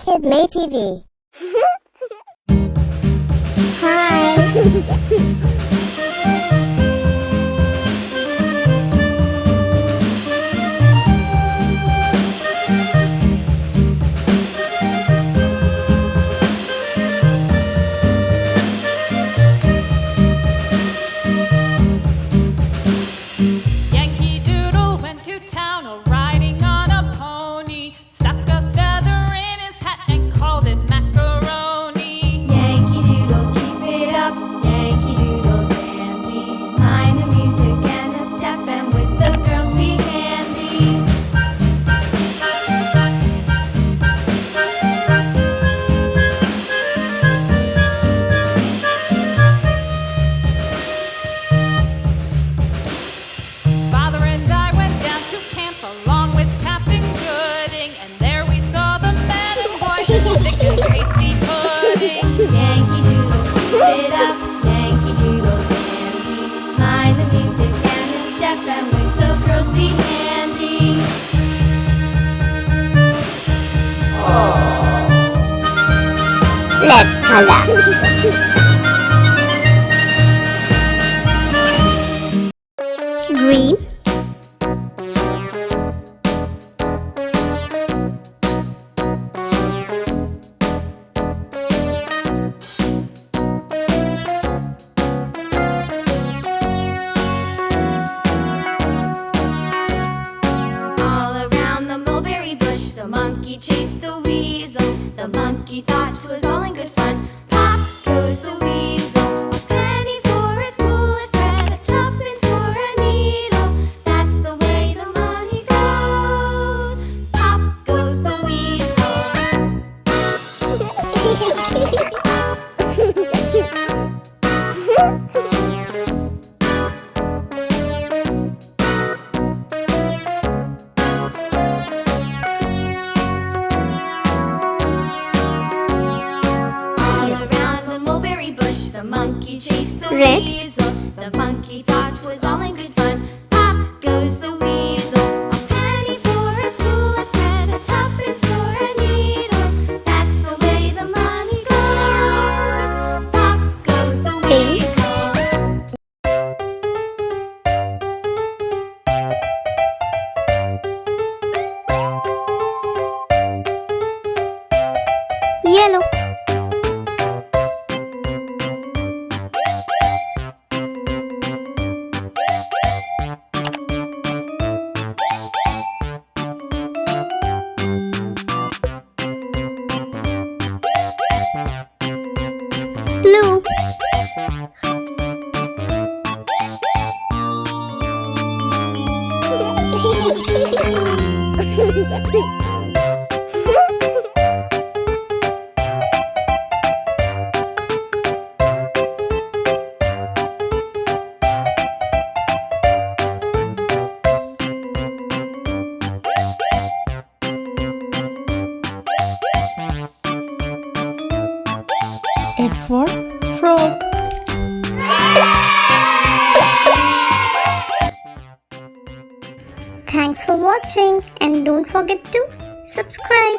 KidMee TV. Hi. Yankee Doodle went to town riding on a pony, stuck a feather in his hat and called it macaroni. Yankee Doodle, keep it up, Yankee Doodle dandy. Mind the music and the step, and with the girls be handy. Father and I went down to camp along with Captain Gooding, and there we saw the men and boys as thick as tasty pudding. Yankee Doodle, keep it up, Yankee Doodle dandy. Mind the music and the step, and with the girls be handy. Let's holla. Green, All around the mulberry bush, the monkey chased the weasel. The monkey thought 'twas all in good fun. Pop goes the weasel. A penny for a spool of thread, a tuppence for a needle. That's the way the money goes. Pop goes the weasel. All around the mulberry bush, the monkey chased the Red. weasel. The monkey thought 'twas all in good fun. Pop goes the weasel. A penny for a spool of thread, a tuppence for a needle. That's the way the money goes. Pop goes the Pink. weasel. yellow, blue, F for frog. Thanks for watching and don't forget to subscribe.